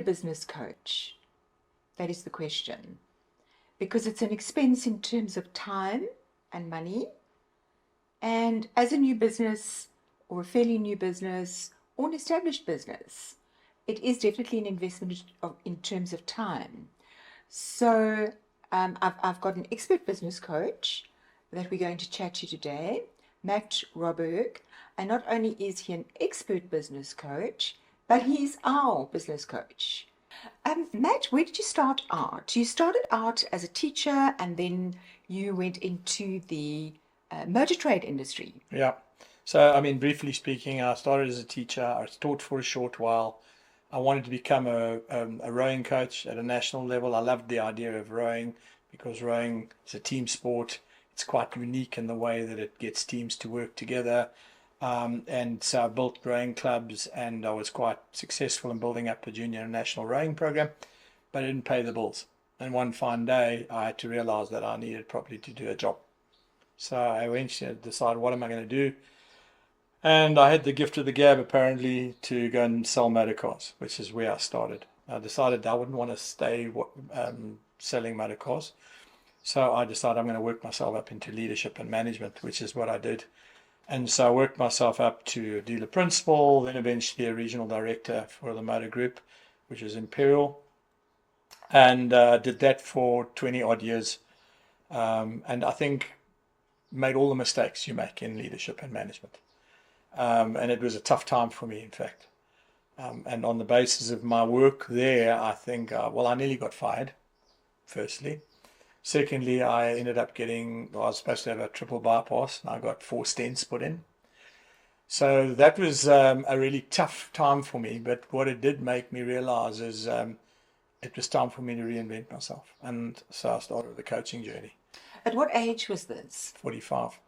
business coach? That is the question. Because it's an expense in terms of time and money. And as a new business, or a fairly new business, or an established business, it is definitely an investment in terms of time. So I've got an expert business coach that we're going to chat to today, Matt Roberg. And not only is he an expert business coach, but he's our business coach. Matt, where did you start out? You started out as a teacher and then you went into the motor trade industry. Yeah. So, I mean, briefly speaking, I started as a teacher. I taught for a short while. I wanted to become a rowing coach at a national level. I loved the idea of rowing because rowing is a team sport. It's quite unique in the way that it gets teams to work together. And so I built rowing clubs and I was quite successful in building up a junior and national rowing program, but I didn't pay the bills. And one fine day, I had to realize that I needed probably to do a job. So I eventually decided, what am I going to do? And I had the gift of the gab, apparently, to go and sell motor cars, which is where I started. I decided I wouldn't want to stay selling motor cars. So I decided I'm going to work myself up into leadership and management, which is what I did. And so I worked myself up to a dealer principal, then eventually a regional director for the motor group, which is Imperial. And did that for 20 odd years. And I think made all the mistakes you make in leadership and management. And it was a tough time for me, in fact. And on the basis of my work there, I think, I nearly got fired, firstly. Secondly, I ended up I was supposed to have a triple bypass, and I got 4 stents put in. So that was a really tough time for me. But what it did make me realize is it was time for me to reinvent myself. And so I started the coaching journey. At what age was this? 45.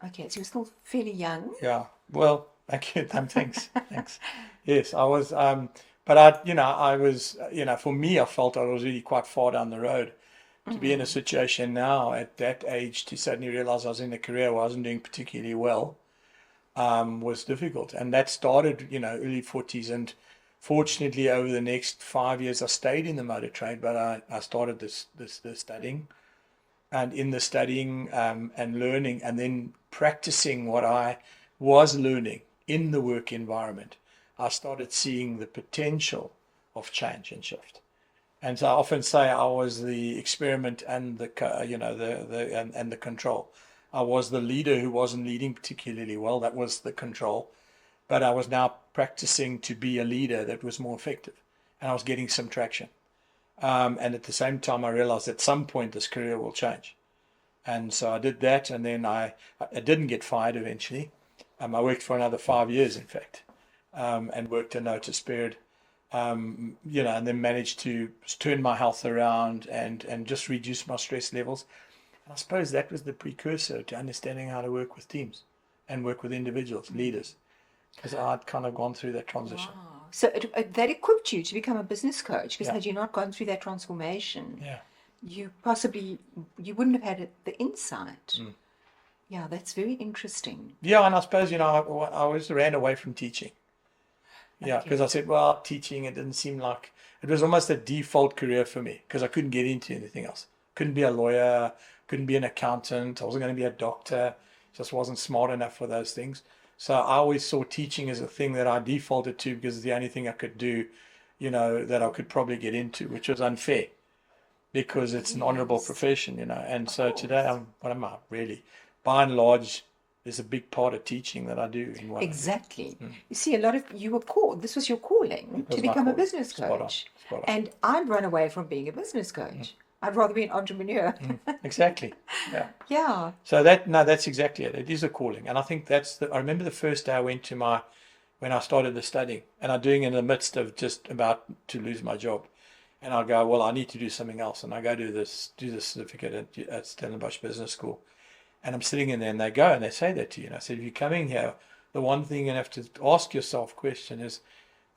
Okay, so you're still fairly young. Yeah. Well, thank you. Thanks. Thanks. Yes, I was. But I was. For me, I felt I was really quite far down the road. To be in a situation now at that age to suddenly realize I was in a career where I wasn't doing particularly well was difficult. And that started, early 40s. And fortunately, over the next 5 years, I stayed in the motor trade, but I started this studying. And in the studying and learning and then practicing what I was learning in the work environment, I started seeing the potential of change and shift. And so I often say I was the experiment and the control. I was the leader who wasn't leading particularly well. That was the control. But I was now practicing to be a leader that was more effective. And I was getting some traction. And at the same time, I realized at some point this career will change. And so I did that. And then I didn't get fired eventually. I worked for another 5 years, in fact, and worked a notice period. And then managed to turn my health around and just reduce my stress levels. And I suppose that was the precursor to understanding how to work with teams and work with individuals, leaders, because I'd kind of gone through that transition. Wow. So that equipped you to become a business coach, because Yeah. had you not gone through that transformation, Yeah. you wouldn't have had the insight. Yeah, that's very interesting. Yeah, and I suppose, I always ran away from teaching. Yeah, because I said, well, teaching, it didn't seem like, it was almost a default career for me because I couldn't get into anything else. Couldn't be a lawyer, couldn't be an accountant, I wasn't going to be a doctor, just wasn't smart enough for those things. So I always saw teaching as a thing that I defaulted to because it's the only thing I could do, that I could probably get into, which was unfair because it's an honorable profession, And so today, what am I really? By and large, there's a big part of teaching that I do in one. Exactly. You see, you were called, this was your calling to become a business coach. Spot on. And I'd run away from being a business coach. I'd rather be an entrepreneur. Exactly. Yeah. Yeah. So that's exactly it. It is a calling. And I think I remember the first day I went when I started the studying, and I'm doing it in the midst of just about to lose my job. And I go, well, I need to do something else. And I go do the certificate at Stellenbosch Business School. And I'm sitting in there and they go and they say that to you. And I said, if you're coming here, the one thing you have to ask yourself question is,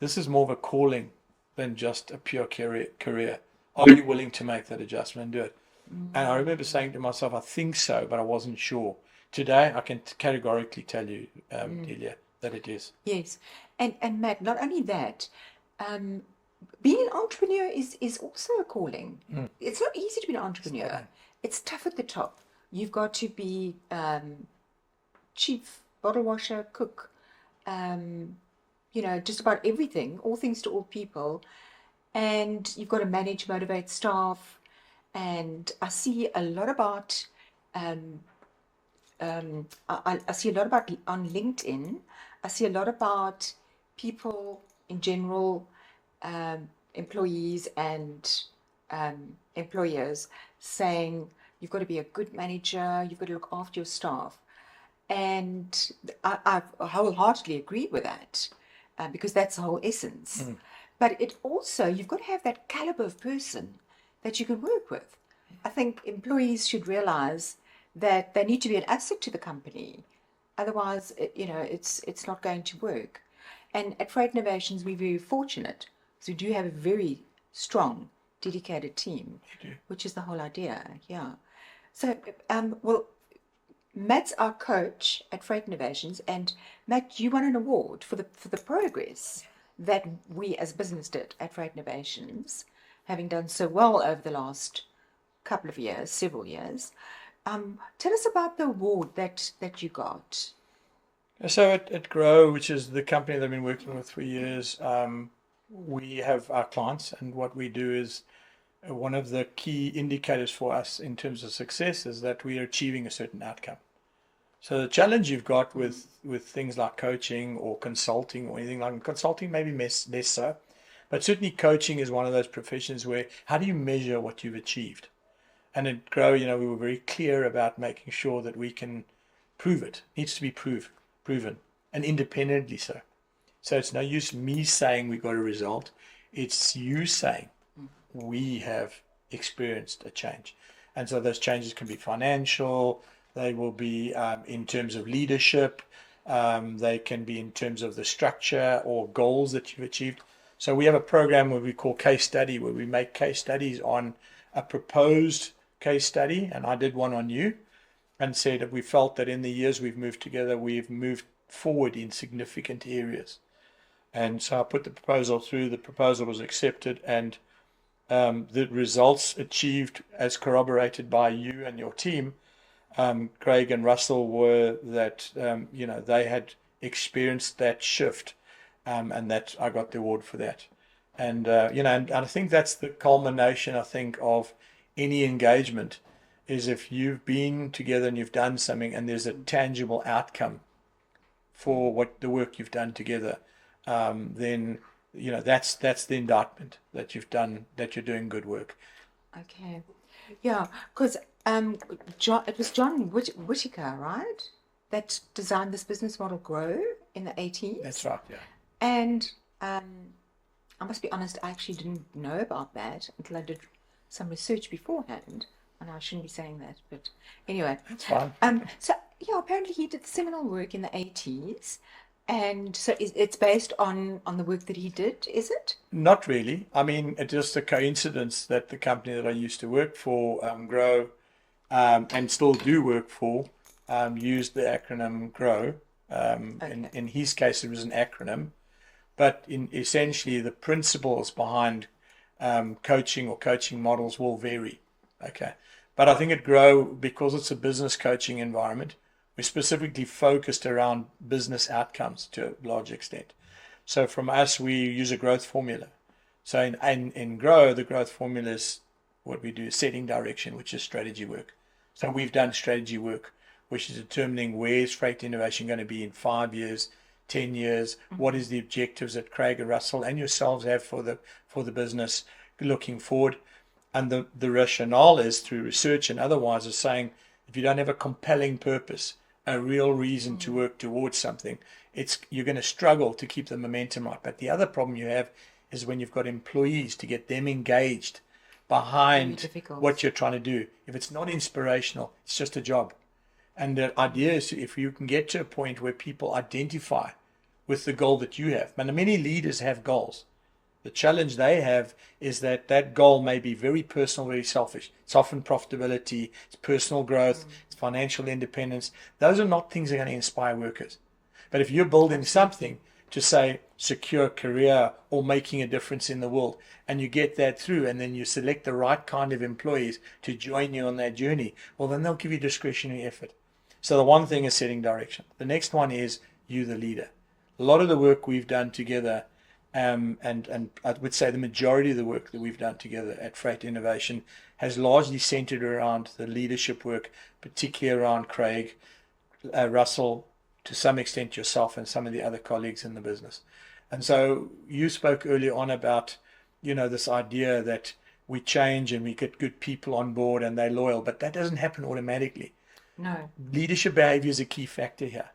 this is more of a calling than just a pure career. Are you willing to make that adjustment and do it? And I remember saying to myself, I think so, but I wasn't sure. Today, I can categorically tell you, Delia, that it is. Yes. And Matt, not only that, being an entrepreneur is also a calling. Mm. It's not easy to be an entrepreneur. Stunning. It's tough at the top. You've got to be chief bottle washer, cook, um, just about everything, all things to all people. And you've got to manage, motivate staff. And I see a lot about, um, I see a lot about on LinkedIn. I see a lot about people in general, employees and employers saying you've got to be a good manager, you've got to look after your staff. And I wholeheartedly agree with that because that's the whole essence. Mm. But it also, you've got to have that caliber of person that you can work with. I think employees should realize that they need to be an asset to the company. Otherwise, it's not going to work. And at Fright Innovations, we're very fortunate because we do have a very strong, dedicated team, You do. which is the whole idea. Yeah. So, well, Matt's our coach at Fright Innovations, and Matt, you won an award for the progress that we as business did at Fright Innovations, having done so well over the last couple of years, several years. Tell us about the award that you got. So at Grow, which is the company that I've been working with for years, we have our clients, and what we do is one of the key indicators for us in terms of success is that we are achieving a certain outcome. So the challenge you've got with things like coaching or consulting or anything like consulting, maybe less so, but certainly coaching is one of those professions where how do you measure what you've achieved? And at Grow, we were very clear about making sure that we can prove it. It needs to be proven, and independently so. So it's no use me saying we got a result. It's you saying we have experienced a change. And so those changes can be financial, they will be in terms of leadership, they can be in terms of the structure or goals that you've achieved. So we have a program where we call case study, where we make case studies on a proposed case study. And I did one on you and said that we felt that in the years we've moved together, we've moved forward in significant areas. And so I put the proposal through, the proposal was accepted, and the results achieved as corroborated by you and your team, Craig and Russell, were that, they had experienced that shift, and that I got the award for that. And, and I think that's the culmination, I think, of any engagement is if you've been together and you've done something and there's a tangible outcome for what the work you've done together, then that's the indictment that you've done, that you're doing good work. Okay. Yeah, because it was John Whitaker, right? That designed this business model Grow in the 80s. That's right, yeah. And I must be honest, I actually didn't know about that until I did some research beforehand. And I shouldn't be saying that, but anyway. That's fine. So yeah, apparently he did seminal work in the 80s. And so it's based on the work that he did, is it? Not really. I mean, it's just a coincidence that the company that I used to work for, Grow, and still do work for, used the acronym Grow. Okay. In his case, it was an acronym, but essentially the principles behind coaching or coaching models will vary. Okay, but I think at Grow, because it's a business coaching environment, we're specifically focused around business outcomes to a large extent. So from us, we use a growth formula. So in Grow, the growth formula is what we do is setting direction, which is strategy work. So we've done strategy work, which is determining where's Fright Innovation going to be in 5 years, 10 years. What is the objectives that Craig and Russell and yourselves have for the business looking forward? And the rationale is through research and otherwise is saying if you don't have a compelling purpose, a real reason to work towards something, you're going to struggle to keep the momentum right. But the other problem you have is when you've got employees, to get them engaged behind what you're trying to do. If it's not inspirational, it's just a job. And the idea is if you can get to a point where people identify with the goal that you have. And many leaders have goals. The challenge they have is that goal may be very personal, very selfish. It's often profitability, it's personal growth, it's financial independence. Those are not things that are going to inspire workers. But if you're building something to say secure career or making a difference in the world, and you get that through, and then you select the right kind of employees to join you on that journey, well, then they'll give you discretionary effort. So the one thing is setting direction. The next one is you, the leader. A lot of the work we've done together, and I would say the majority of the work that we've done together at Fright Innovation has largely centered around the leadership work, particularly around Craig, Russell, to some extent yourself and some of the other colleagues in the business. And so you spoke earlier on about, this idea that we change and we get good people on board and they're loyal, but that doesn't happen automatically. No. Leadership behavior is a key factor here.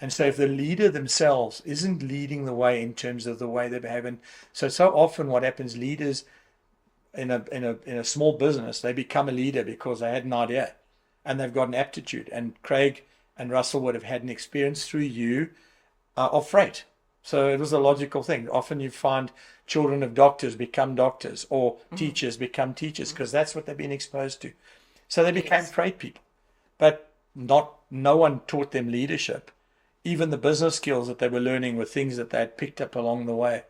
And so if the leader themselves isn't leading the way in terms of the way they behave, and so often what happens, leaders in a small business, they become a leader because they had an idea and they've got an aptitude. And Craig and Russell would have had an experience through you of freight. So it was a logical thing. Often you find children of doctors become doctors, or teachers become teachers, because that's what they've been exposed to. So they became freight people. But no one taught them leadership. Even the business skills that they were learning were things that they had picked up along the way.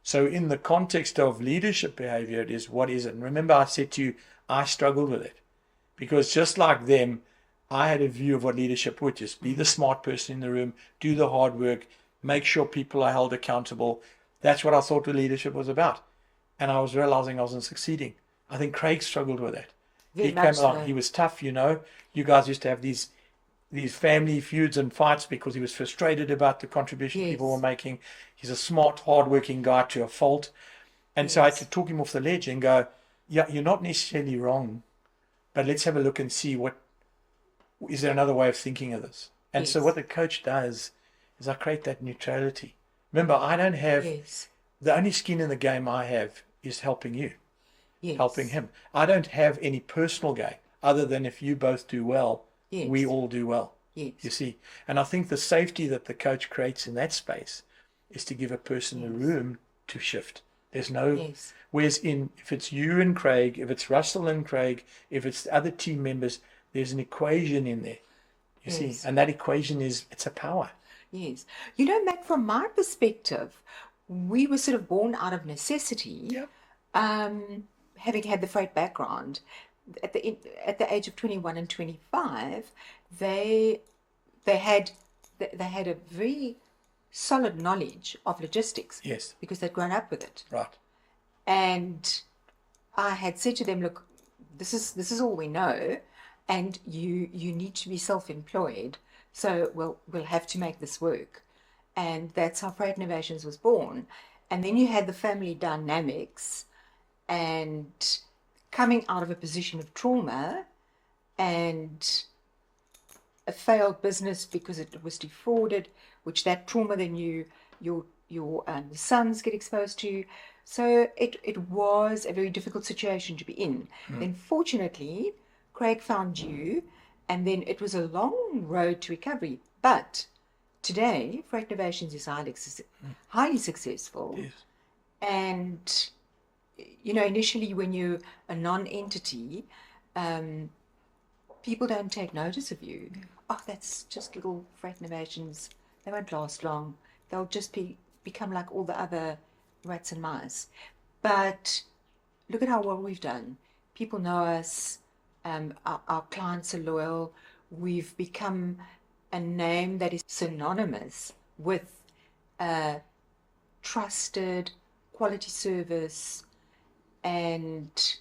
So in the context of leadership behavior, it is, what is it? And remember, I said to you, I struggled with it. Because just like them, I had a view of what leadership would just be: the smart person in the room, do the hard work, make sure people are held accountable. That's what I thought the leadership was about. And I was realizing I wasn't succeeding. I think Craig struggled with that. He came along, he was tough, You guys used to have these family feuds and fights because he was frustrated about the contribution people were making. He's a smart, hard-working guy to a fault. And so I had to talk him off the ledge and go, yeah, you're not necessarily wrong, but let's have a look and see is there another way of thinking of this? And so what the coach does is I create that neutrality. Remember, I don't have, the only skin in the game I have is helping you, helping him. I don't have any personal gain other than if you both do well, we all do well. You see. And I think the safety that the coach creates in that space is to give a person the room to shift. There's no, whereas if it's you and Craig, if it's Russell and Craig, if it's the other team members, there's an equation in there. You see, and that equation it's a power. Yes. Matt, from my perspective, we were sort of born out of necessity, having had the freight background. At the age of 21 and 25, they had a very solid knowledge of logistics. Yes. Because they'd grown up with it. Right. And I had said to them, look, this is all we know, and you need to be self-employed. So we'll have to make this work. And that's how Fright Innovations was born. And then you had the family dynamics, and coming out of a position of trauma and a failed business because it was defrauded, which that trauma then your sons get exposed to. So it was a very difficult situation to be in. Then fortunately, Craig found you, and then it was a long road to recovery. But today, Fright Innovations is highly successful. Yes. And initially when you're a non-entity, people don't take notice of you. Oh, that's just little Fright Innovations. They won't last long. They'll just become like all the other rats and mice. But look at how well we've done. People know us. Our clients are loyal. We've become a name that is synonymous with trusted quality service and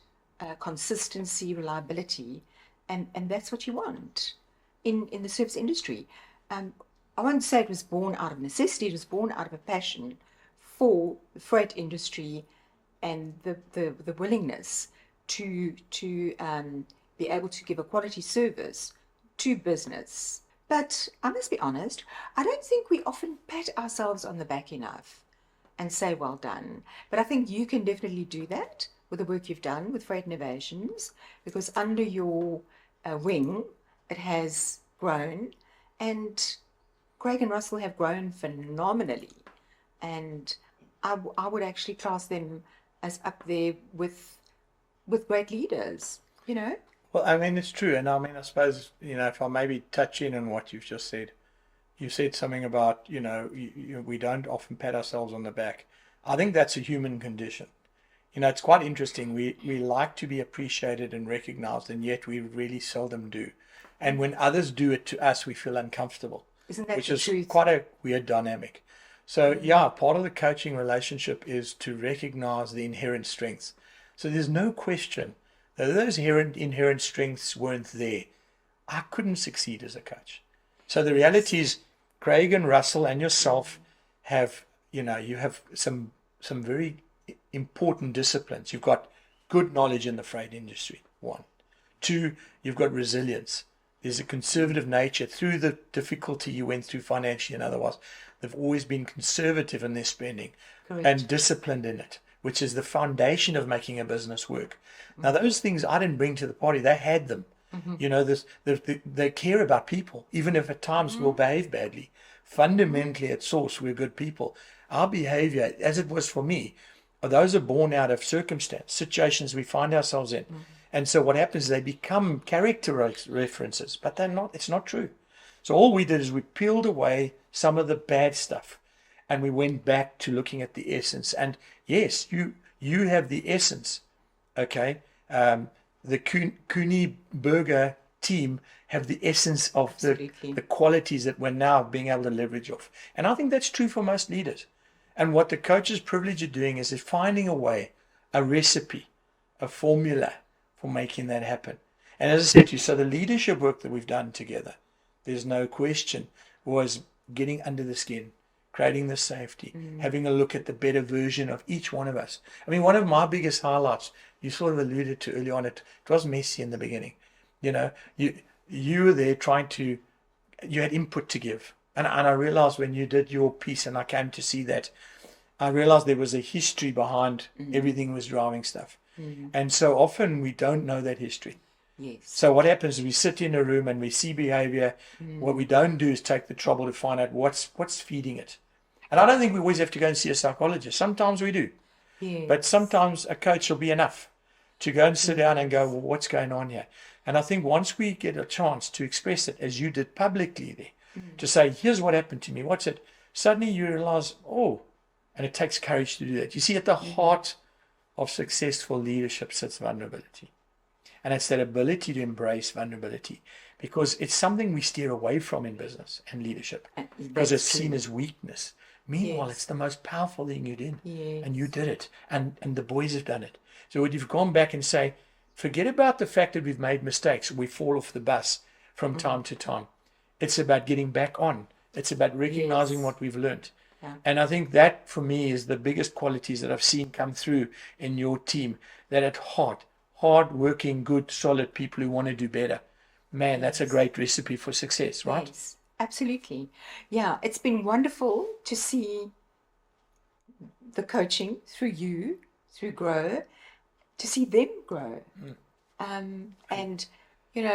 consistency, reliability, and that's what you want in the service industry. I won't say it was born out of necessity. It was born out of a passion for the freight industry and the willingness to be able to give a quality service to business. But I must be honest, I don't think we often pat ourselves on the back enough and say, well done. But I think you can definitely do that with the work you've done with Fright Innovations, because under your wing, it has grown, and Craig and Russell have grown phenomenally. And I would actually class them as up there with great leaders, Well, I mean, it's true. And I mean, I suppose, if I maybe touch in on what you've just said, You said something about, we don't often pat ourselves on the back. I think that's a human condition. It's quite interesting. We like to be appreciated and recognized, and yet we really seldom do. And when others do it to us, we feel uncomfortable, Isn't that which the is truth? quite a weird dynamic. So, yeah, part of the coaching relationship is to recognize the inherent strengths. So there's no question that those inherent strengths weren't there, I couldn't succeed as a coach. So the reality is, Craig and Russell and yourself have, you have some very important disciplines. You've got good knowledge in the freight industry, one. Two, you've got resilience. There's a conservative nature through the difficulty you went through financially and otherwise. They've always been conservative in their spending. Correct. And disciplined in it, which is the foundation of making a business work. Now, those things I didn't bring to the party. They had them. They care about people, even if at times we'll behave badly. Fundamentally, at source, we're good people. Our behavior, as it was for me, those are born out of circumstance, situations we find ourselves in. And so what happens is they become character references, but they're not. It's not true. So all we did is we peeled away some of the bad stuff, and we went back to looking at the essence. And yes, you have the essence, okay? The Cooney Burger team have the essence of the qualities that we're now being able to leverage off. And I think that's true for most leaders. And what the coach's privilege of doing is finding a way, a recipe, a formula for making that happen. And as I said to you, so the leadership work that we've done together, there's no question, was getting under the skin, creating the safety, having a look at the better version of each one of us. I mean, one of my biggest highlights, you sort of alluded to early on, it was messy in the beginning. You were there you had input to give. And I realized when you did your piece and I came to see that, I realized there was a history behind everything was driving stuff. And so often we don't know that history. Yes. So what happens is we sit in a room and we see behavior. What we don't do is take the trouble to find out what's feeding it. And I don't think we always have to go and see a psychologist. Sometimes we do. Yes. But sometimes a coach will be enough to go and sit down and go, well, what's going on here? And I think once we get a chance to express it, as you did publicly there, to say, here's what happened to me, what's it? Suddenly you realize, and it takes courage to do that. You see, at the heart of successful leadership sits vulnerability. And it's that ability to embrace vulnerability, because it's something we steer away from in business and leadership, because it's seen as weakness. Meanwhile, it's the most powerful thing you did. Yes. And you did it. And the boys have done it. So when you've gone back and say, forget about the fact that we've made mistakes, we fall off the bus from time to time. It's about getting back on. It's about recognizing what we've learned. Yeah. And I think that, for me, is the biggest qualities that I've seen come through in your team, that at heart, hard-working, good, solid people who want to do better. Man, that's a great recipe for success, right? Yes, absolutely. Yeah, it's been wonderful to see the coaching through you, through Grow, to see them grow. And,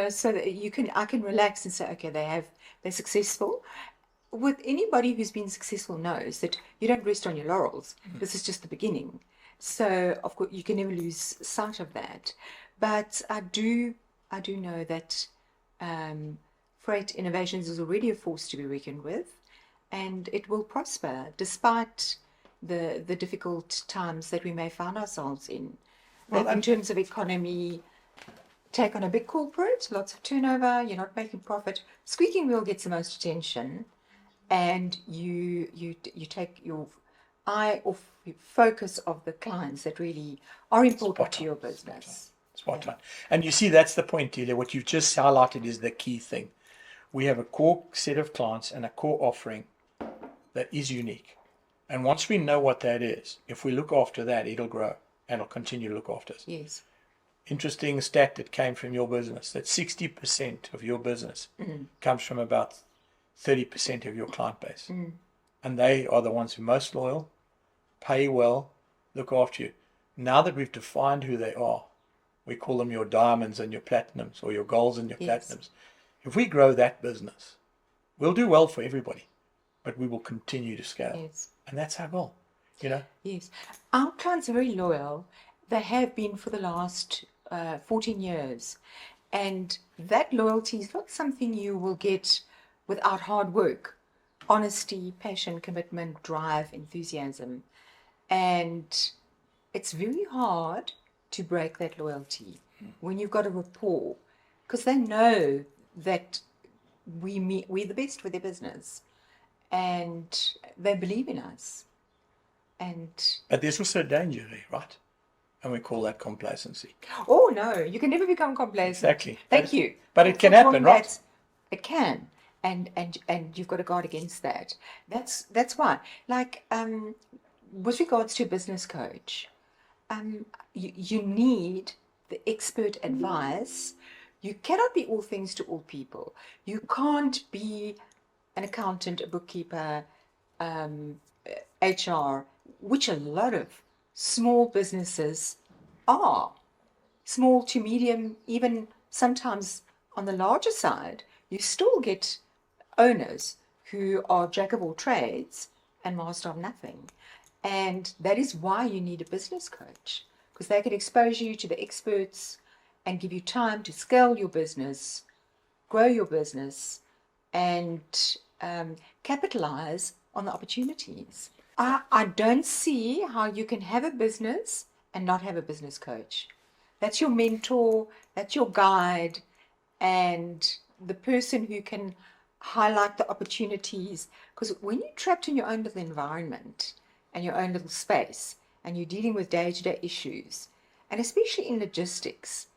so that I can relax and say, okay, they're successful. With anybody who's been successful knows that you don't rest on your laurels. This is just the beginning. So, of course, you can never lose sight of that. But I do know that Fright Innovations is already a force to be reckoned with, and it will prosper despite the difficult times that we may find ourselves in. Well, In terms of economy, take on a big corporate, lots of turnover, you're not making profit. Squeaking wheel gets the most attention, and you take your eye off focus of the clients that really are important to your business. Spot on. And you see, that's the point, Delia. What you've just highlighted is the key thing. We have a core set of clients and a core offering that is unique. And once we know what that is, if we look after that, it'll grow and it'll continue to look after us. Yes. Interesting stat that came from your business, that 60% of your business comes from about 30% of your client base. And they are the ones who are most loyal, pay well, look after you. Now that we've defined who they are, we call them your diamonds and your platinums, or your golds and your platinums. If we grow that business, we'll do well for everybody, but we will continue to scale. Yes. And that's our goal, Yes. Our clients are very loyal. They have been for the last 14 years. And that loyalty is not something you will get without hard work. honesty, passion, commitment, drive, enthusiasm. And it's very hard to break that loyalty when you've got a rapport, because they know that we're the best for their business, and they believe in us. And But there's also a danger there, right? And we call that complacency. oh no, you can never become complacent. Exactly. Thank you. But it Thanks can for happen, drawing right? that. It can, and you've got to guard against that. That's why, like, with regards to a business coach, you need the expert advice. You cannot be all things to all people. You can't be an accountant, a bookkeeper, HR, which a lot of small businesses are. Small to medium, even sometimes on the larger side, you still get owners who are jack of all trades and master of nothing. And that is why you need a business coach, because they can expose you to the experts and give you time to scale your business, grow your business, and capitalize on the opportunities. I don't see how you can have a business and not have a business coach. That's your mentor, that's your guide, and the person who can highlight the opportunities. Because when you're trapped in your own little environment and your own little space, and you're dealing with day-to-day issues, and especially in logistics,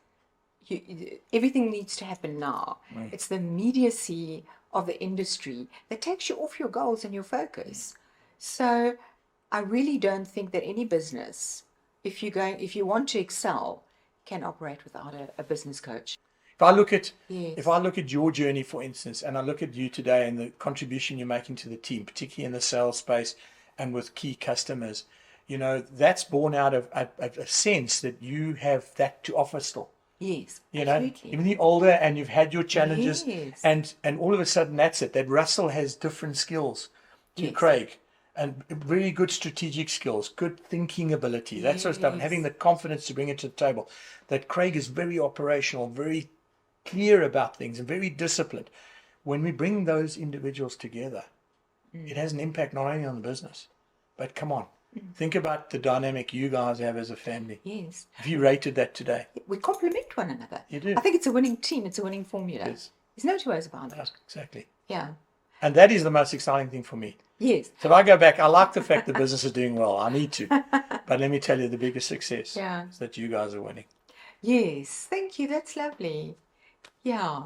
everything needs to happen now. It's the immediacy of the industry that takes you off your goals and your focus. So I really don't think that any business, if you want to excel, can operate without a business coach. If I look at Yes. if I look at your journey, for instance, and I look at you today and the contribution you're making to the team, particularly in the sales space and with key customers, that's born out of a sense that you have that to offer still. Yes, Absolutely. Even the older and you've had your challenges, yes. and all of a sudden that's it. That Russell has different skills to Yes. Craig, and really good strategic skills, good thinking ability, that sort of stuff, and having the confidence to bring it to the table. That Craig is very operational, very clear about things, and very disciplined. When we bring those individuals together, it has an impact not only on the business, but come on, think about the dynamic you guys have as a family. Yes. If you rated that today, We complement one another. You do. I think it's a winning team, it's a winning formula. Yes. There's no two ways about it. Exactly. Yeah. And that is the most exciting thing for me. Yes. So if I go back, I like the fact the business is doing well. I need to. But let me tell you, the biggest success is that you guys are winning. Yes. Thank you. That's lovely. Yeah.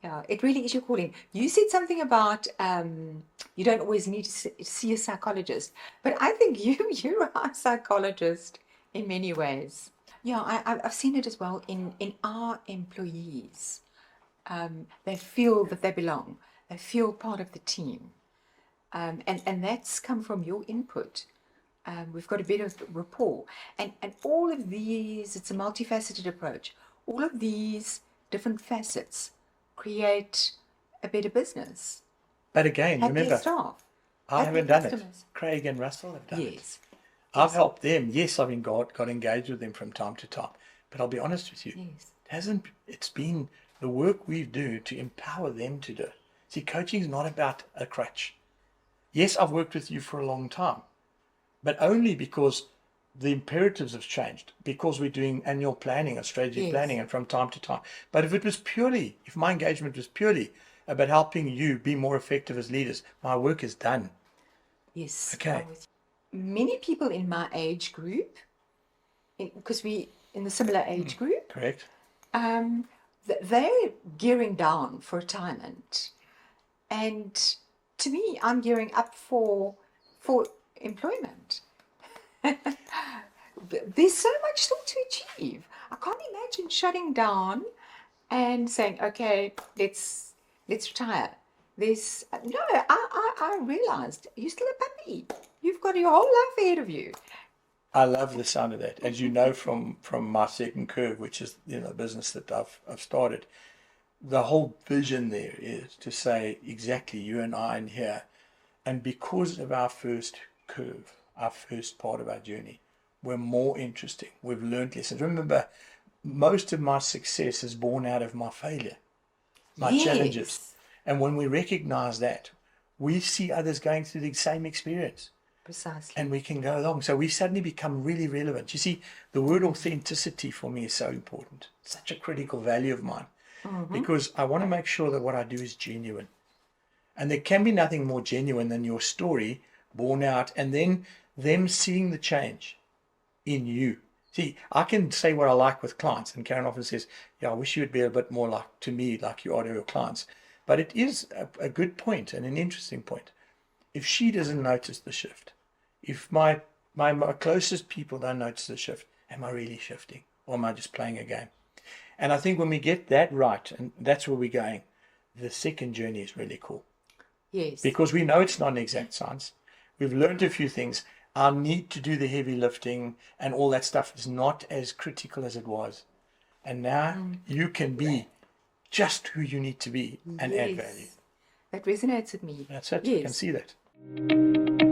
Yeah. It really is your calling. You said something about you don't always need to see a psychologist, but I think you're a psychologist in many ways. Yeah, I've seen it as well in our employees. They feel that they belong. They feel part of the team. And that's come from your input. We've got a bit of rapport. And all of these, it's a multifaceted approach. All of these different facets create a better business. But again, Happier remember, staff. I happier haven't done it. customers. Craig and Russell have done it. Yes. I've helped them. Yes, I've got engaged with them from time to time. But I'll be honest with you, Yes. it's been the work we do to empower them to do it. See, coaching is not about a crutch. Yes, I've worked with you for a long time, but only because the imperatives have changed, because we're doing annual planning or strategic planning and from time to time. But if my engagement was purely about helping you be more effective as leaders, my work is done. Yes. Okay. Many people in my age group, because we in the similar age group, Correct. they're gearing down for retirement, and to me, I'm gearing up for employment. There's so much still to achieve. I can't imagine shutting down and saying, "Okay, let's retire." I realized you're still a puppy. You've got your whole life ahead of you. I love the sound of that. As you know from my second curve, which is the business that I've started, the whole vision there is to say exactly you and I in here, and because of our first curve, our first part of our journey, we're more interesting. We've learned lessons. Remember, most of my success is born out of my failure, my challenges. And when we recognize that, we see others going through the same experience Precisely. and we can go along. So we suddenly become really relevant. You see, the word authenticity for me is so important. It's such a critical value of mine because I want to make sure that what I do is genuine. And there can be nothing more genuine than your story borne out and then them seeing the change in you. See, I can say what I like with clients, and Karen often says, yeah, I wish you would be a bit more like to me like you are to your clients. But it is a good point and an interesting point. If she doesn't notice the shift, if my closest people don't notice the shift, am I really shifting or am I just playing a game? And I think when we get that right, and that's where we're going, the second journey is really cool. Yes. Because we know it's not an exact science. We've learned a few things. Our need to do the heavy lifting and all that stuff is not as critical as it was. And now you can be just who you need to be and add value. That resonates with me. That's it. Yes. You can see that.